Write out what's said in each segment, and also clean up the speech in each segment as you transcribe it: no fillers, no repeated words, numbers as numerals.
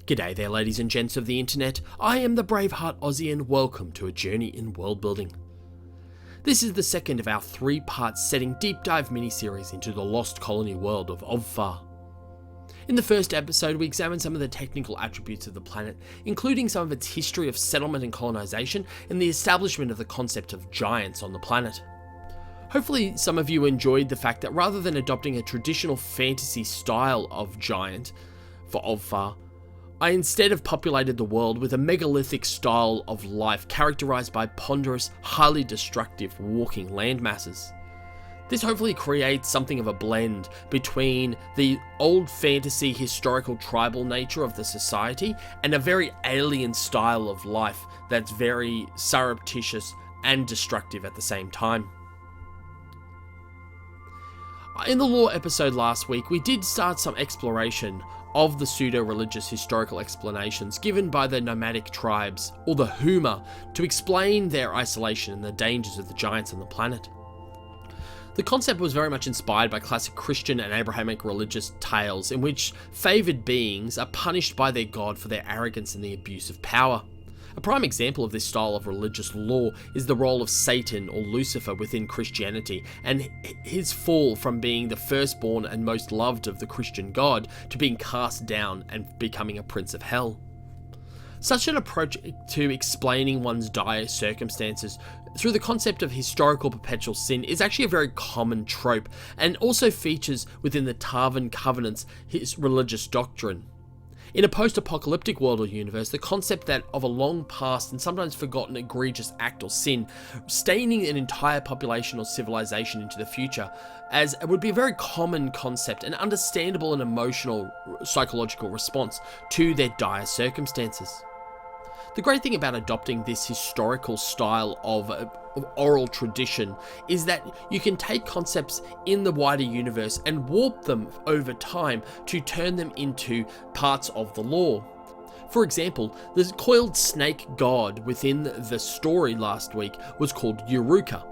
G'day there ladies and gents of the internet, I am the Braveheart Aussie and welcome to a journey in world building. This is the second of our 3-part setting deep dive mini-series into the lost colony world of Ovfar. In the first episode we examined some of the technical attributes of the planet, including some of its history of settlement and colonization and the establishment of the concept of giants on the planet. Hopefully some of you enjoyed the fact that rather than adopting a traditional fantasy style of giant for Ovfar, I instead have populated the world with a megalithic style of life characterized by ponderous, highly destructive walking landmasses. This hopefully creates something of a blend between the old fantasy historical tribal nature of the society and a very alien style of life that's very surreptitious and destructive at the same time. In the lore episode last week, we did start some exploration of the pseudo-religious historical explanations given by the nomadic tribes, or the Huma, to explain their isolation and the dangers of the giants on the planet. The concept was very much inspired by classic Christian and Abrahamic religious tales in which favoured beings are punished by their god for their arrogance and the abuse of power. A prime example of this style of religious lore is the role of Satan or Lucifer within Christianity and his fall from being the firstborn and most loved of the Christian God to being cast down and becoming a prince of hell. Such an approach to explaining one's dire circumstances through the concept of historical perpetual sin is actually a very common trope and also features within the Tarvan Covenant's religious doctrine. In a post-apocalyptic world or universe, the concept that of a long past and sometimes forgotten egregious act or sin staining an entire population or civilization into the future, as it would be a very common concept and understandable and emotional psychological response to their dire circumstances. The great thing about adopting this historical style of oral tradition is that you can take concepts in the wider universe and warp them over time to turn them into parts of the lore. For example, the coiled snake god within the story last week was called Uruka.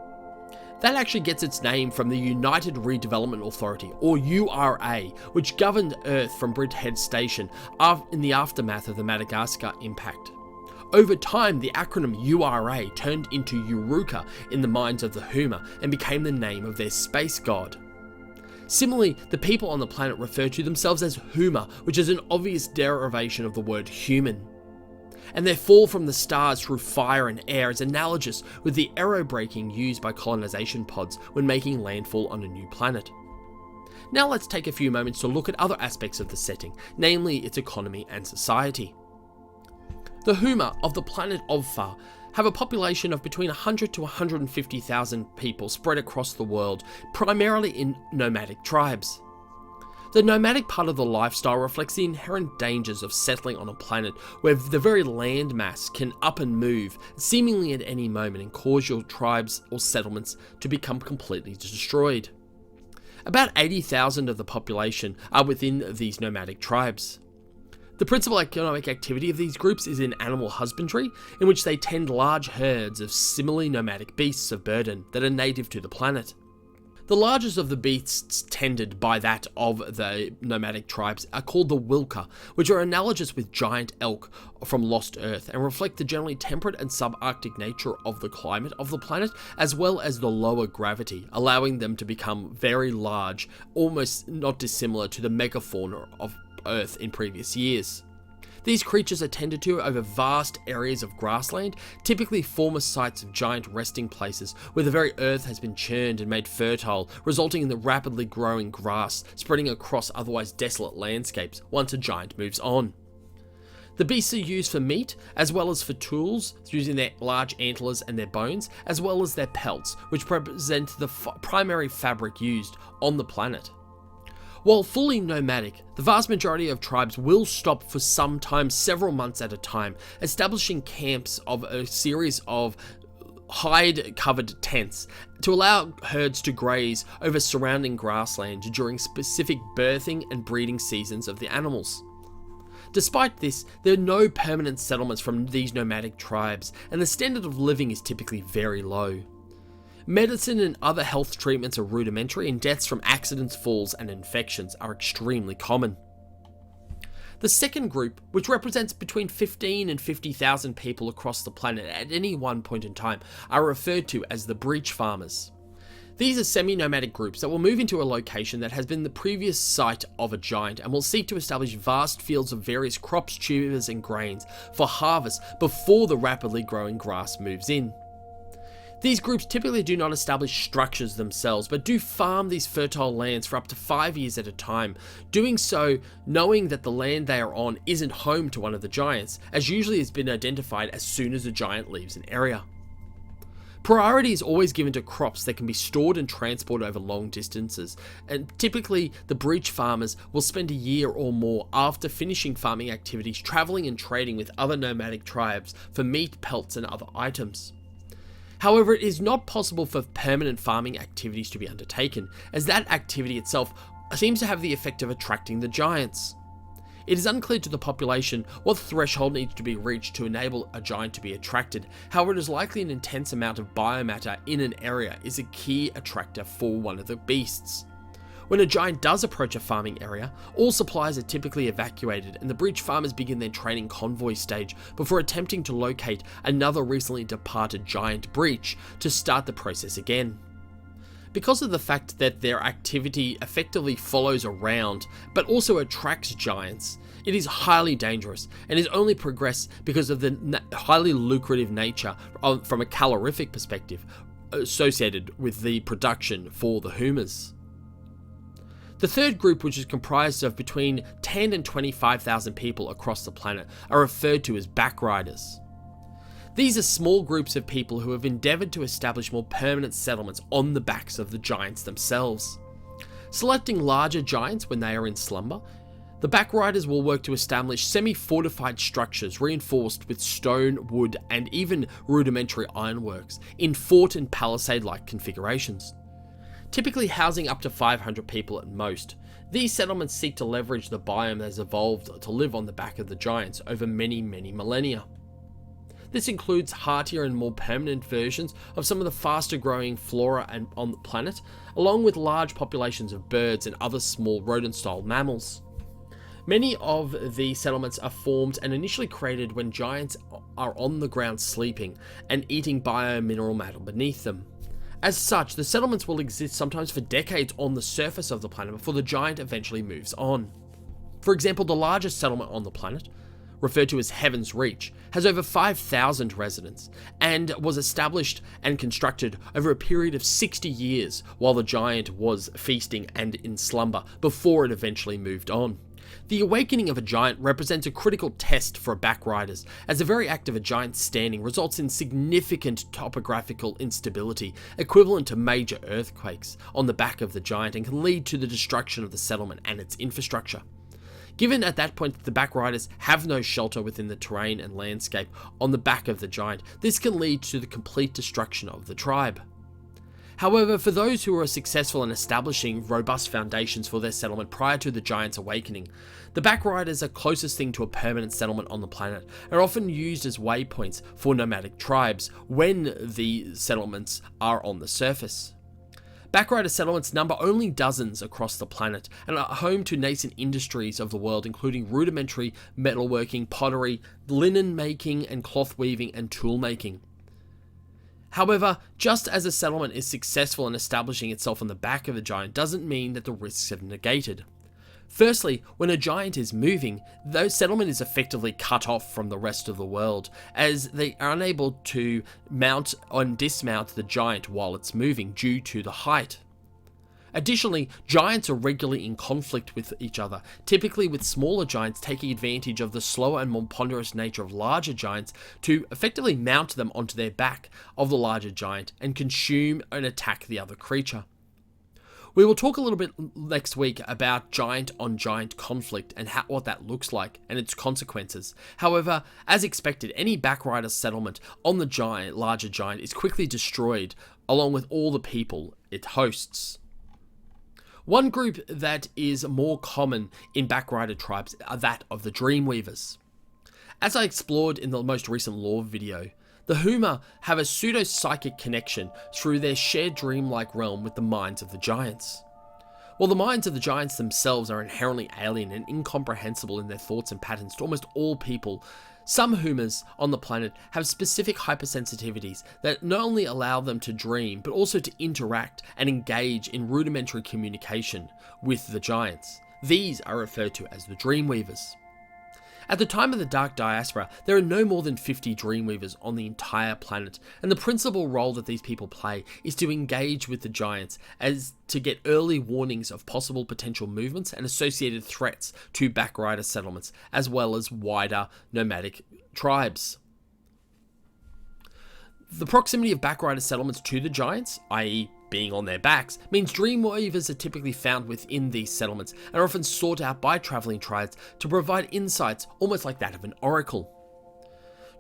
That actually gets its name from the United Redevelopment Authority, or URA, which governed Earth from Bridgehead Station in the aftermath of the Madagascar impact. Over time, the acronym URA turned into Uruka in the minds of the Huma and became the name of their space god. Similarly, the people on the planet refer to themselves as Huma, which is an obvious derivation of the word human. And their fall from the stars through fire and air is analogous with the aerobraking used by colonization pods when making landfall on a new planet. Now let's take a few moments to look at other aspects of the setting, namely its economy and society. The Huma of the planet Ovfar have a population of between 100 to 150,000 people spread across the world, primarily in nomadic tribes. The nomadic part of the lifestyle reflects the inherent dangers of settling on a planet where the very landmass can up and move seemingly at any moment and cause your tribes or settlements to become completely destroyed. About 80,000 of the population are within these nomadic tribes. The principal economic activity of these groups is in animal husbandry, in which they tend large herds of similarly nomadic beasts of burden that are native to the planet. The largest of the beasts tended by that of the nomadic tribes are called the wilka, which are analogous with giant elk from Lost Earth and reflect the generally temperate and subarctic nature of the climate of the planet, as well as the lower gravity, allowing them to become very large, almost not dissimilar to the megafauna of Earth in previous years. These creatures are tended to over vast areas of grassland, typically former sites of giant resting places where the very earth has been churned and made fertile, resulting in the rapidly growing grass spreading across otherwise desolate landscapes once a giant moves on. The beasts are used for meat, as well as for tools, using their large antlers and their bones, as well as their pelts, which represent the primary fabric used on the planet. While fully nomadic, the vast majority of tribes will stop for sometimes several months at a time, establishing camps of a series of hide-covered tents to allow herds to graze over surrounding grassland during specific birthing and breeding seasons of the animals. Despite this, there are no permanent settlements from these nomadic tribes, and the standard of living is typically very low. Medicine and other health treatments are rudimentary, and deaths from accidents, falls, and infections are extremely common. The second group, which represents between 15 and 50,000 people across the planet at any one point in time, are referred to as the breach farmers. These are semi-nomadic groups that will move into a location that has been the previous site of a giant and will seek to establish vast fields of various crops, tubers and grains for harvest before the rapidly growing grass moves in. These groups typically do not establish structures themselves, but do farm these fertile lands for up to 5 years at a time, doing so knowing that the land they are on isn't home to one of the giants, as usually has been identified as soon as a giant leaves an area. Priority is always given to crops that can be stored and transported over long distances, and typically the breach farmers will spend a year or more after finishing farming activities travelling and trading with other nomadic tribes for meat, pelts and other items. However, it is not possible for permanent farming activities to be undertaken, as that activity itself seems to have the effect of attracting the giants. It is unclear to the population what threshold needs to be reached to enable a giant to be attracted. However, it is likely an intense amount of biomatter in an area is a key attractor for one of the beasts. When a giant does approach a farming area, all supplies are typically evacuated and the breach farmers begin their training convoy stage before attempting to locate another recently departed giant breach to start the process again. Because of the fact that their activity effectively follows around but also attracts giants, it is highly dangerous and is only progressed because of the highly lucrative nature from a calorific perspective associated with the production for the humas. The third group, which is comprised of between 10 and 25,000 people across the planet, are referred to as backriders. These are small groups of people who have endeavoured to establish more permanent settlements on the backs of the giants themselves. Selecting larger giants when they are in slumber, the backriders will work to establish semi-fortified structures reinforced with stone, wood and even rudimentary ironworks in fort and palisade-like configurations. Typically housing up to 500 people at most, these settlements seek to leverage the biome that has evolved to live on the back of the giants over many millennia. This includes heartier and more permanent versions of some of the faster growing flora on the planet, along with large populations of birds and other small rodent-style mammals. Many of the settlements are formed and initially created when giants are on the ground sleeping and eating biomineral matter beneath them. As such, the settlements will exist sometimes for decades on the surface of the planet before the giant eventually moves on. For example, the largest settlement on the planet, referred to as Heaven's Reach, has over 5,000 residents and was established and constructed over a period of 60 years while the giant was feasting and in slumber before it eventually moved on. The awakening of a giant represents a critical test for backriders, as the very act of a giant standing results in significant topographical instability, equivalent to major earthquakes, on the back of the giant and can lead to the destruction of the settlement and its infrastructure. Given at that point that the backriders have no shelter within the terrain and landscape on the back of the giant, this can lead to the complete destruction of the tribe. However, for those who are successful in establishing robust foundations for their settlement prior to the giant's awakening, the backriders are closest thing to a permanent settlement on the planet and are often used as waypoints for nomadic tribes when the settlements are on the surface. Backrider settlements number only dozens across the planet and are home to nascent industries of the world, including rudimentary metalworking, pottery, linen making and cloth weaving and tool making. However, just as a settlement is successful in establishing itself on the back of a giant doesn't mean that the risks have negated. Firstly, when a giant is moving, the settlement is effectively cut off from the rest of the world, as they are unable to mount and dismount the giant while it's moving due to the height. Additionally, giants are regularly in conflict with each other, typically with smaller giants taking advantage of the slower and more ponderous nature of larger giants to effectively mount them onto their back of the larger giant and consume and attack the other creature. We will talk a little bit next week about giant-on-giant conflict and what that looks like and its consequences. However, as expected, any backrider settlement on the larger giant is quickly destroyed, along with all the people it hosts. One group that is more common in backrider tribes are that of the Dreamweavers. As I explored in the most recent lore video, the Huma have a pseudo-psychic connection through their shared dreamlike realm with the minds of the giants. While the minds of the giants themselves are inherently alien and incomprehensible in their thoughts and patterns to almost all people, some humans on the planet have specific hypersensitivities that not only allow them to dream, but also to interact and engage in rudimentary communication with the giants. These are referred to as the Dreamweavers. At the time of the Dark Diaspora, there are no more than 50 Dreamweavers on the entire planet, and the principal role that these people play is to engage with the giants as to get early warnings of possible potential movements and associated threats to backrider settlements, as well as wider nomadic tribes. The proximity of backrider settlements to the giants, i.e. being on their backs, means Dreamweavers are typically found within these settlements and are often sought out by travelling tribes to provide insights almost like that of an oracle.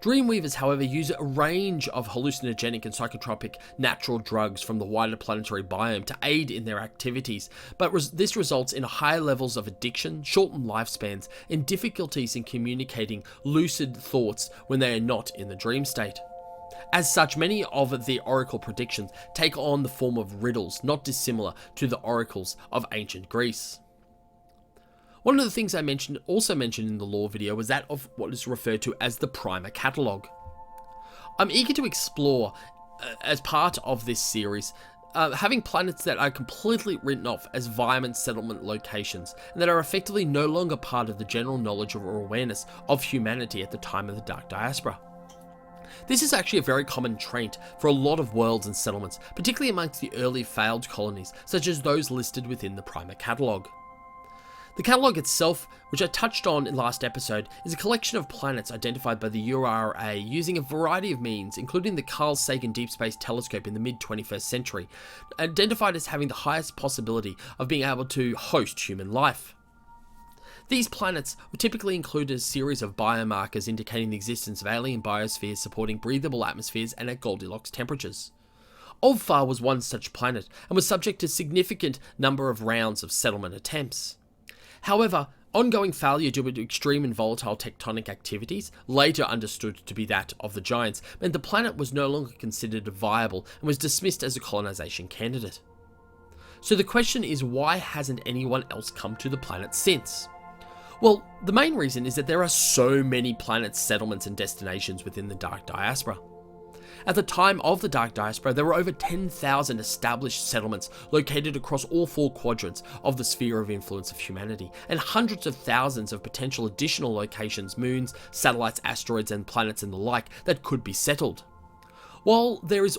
Dreamweavers, however, use a range of hallucinogenic and psychotropic natural drugs from the wider planetary biome to aid in their activities, but this results in high levels of addiction, shortened lifespans, and difficulties in communicating lucid thoughts when they are not in the dream state. As such, many of the oracle predictions take on the form of riddles, not dissimilar to the oracles of ancient Greece. One of the things I also mentioned in the lore video was that of what is referred to as the Prima catalogue. I'm eager to explore, as part of this series, having planets that are completely written off as violent settlement locations, and that are effectively no longer part of the general knowledge or awareness of humanity at the time of the Dark Diaspora. This is actually a very common trait for a lot of worlds and settlements, particularly amongst the early failed colonies, such as those listed within the Prima catalogue. The catalogue itself, which I touched on in last episode, is a collection of planets identified by the URA using a variety of means, including the Carl Sagan Deep Space Telescope in the mid-21st century, identified as having the highest possibility of being able to host human life. These planets would typically include a series of biomarkers indicating the existence of alien biospheres supporting breathable atmospheres and at Goldilocks temperatures. Ovfar was one such planet and was subject to a significant number of rounds of settlement attempts. However, ongoing failure due to extreme and volatile tectonic activities, later understood to be that of the giants, meant the planet was no longer considered viable and was dismissed as a colonization candidate. So the question is, why hasn't anyone else come to the planet since? Well, the main reason is that there are so many planets, settlements, and destinations within the Dark Diaspora. At the time of the Dark Diaspora, there were over 10,000 established settlements located across all four quadrants of the sphere of influence of humanity, and hundreds of thousands of potential additional locations, moons, satellites, asteroids, and planets and the like that could be settled. While there is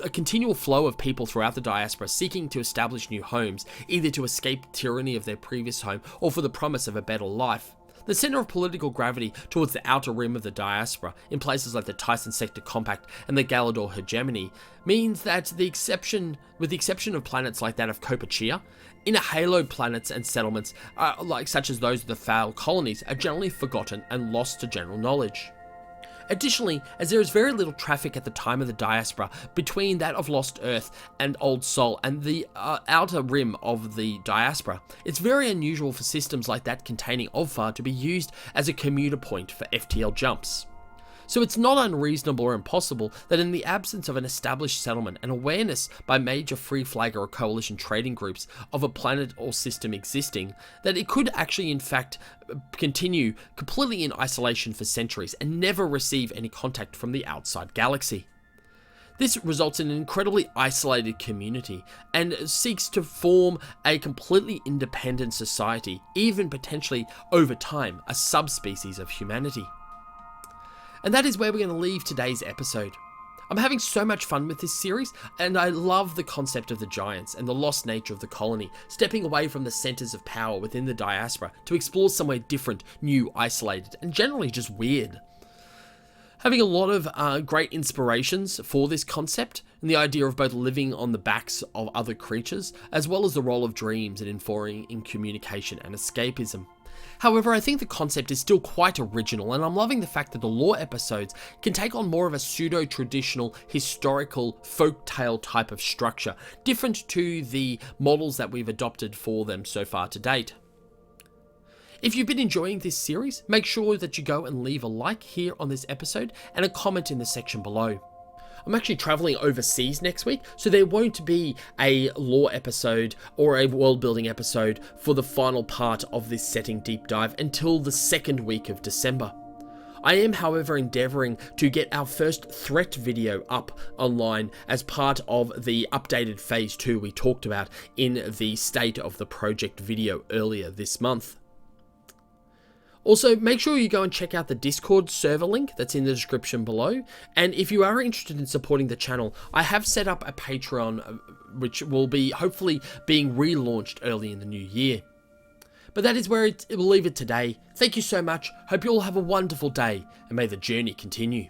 a continual flow of people throughout the diaspora seeking to establish new homes, either to escape tyranny of their previous home or for the promise of a better life, the center of political gravity towards the outer rim of the diaspora, in places like the Tyson Sector Compact and the Galador Hegemony, means that with the exception of planets like that of Kopachia, inner halo planets and settlements, such as those of the failed colonies, are generally forgotten and lost to general knowledge. Additionally, as there is very little traffic at the time of the diaspora between that of Lost Earth and Old Sol and the outer rim of the diaspora, it's very unusual for systems like that containing Ovfar to be used as a commuter point for FTL jumps. So it's not unreasonable or impossible that in the absence of an established settlement and awareness by major free flag or coalition trading groups of a planet or system existing, that it could actually in fact continue completely in isolation for centuries and never receive any contact from the outside galaxy. This results in an incredibly isolated community and seeks to form a completely independent society, even potentially over time a subspecies of humanity. And that is where we're going to leave today's episode. I'm having so much fun with this series, and I love the concept of the giants and the lost nature of the colony, stepping away from the centers of power within the diaspora to explore somewhere different, new, isolated, and generally just weird. Having a lot of great inspirations for this concept, and the idea of both living on the backs of other creatures, as well as the role of dreams in informing in communication and escapism. However, I think the concept is still quite original, and I'm loving the fact that the lore episodes can take on more of a pseudo-traditional, historical, folktale type of structure, different to the models that we've adopted for them so far to date. If you've been enjoying this series, make sure that you go and leave a like here on this episode and a comment in the section below. I'm actually traveling overseas next week, so there won't be a lore episode or a world building episode for the final part of this setting deep dive until the second week of December. I am, however, endeavouring to get our first threat video up online as part of the updated Phase 2 we talked about in the State of the Project video earlier this month. Also, make sure you go and check out the Discord server link that's in the description below. And if you are interested in supporting the channel, I have set up a Patreon, which will be hopefully being relaunched early in the new year. But that is where we'll leave it today. Thank you so much. Hope you all have a wonderful day, and may the journey continue.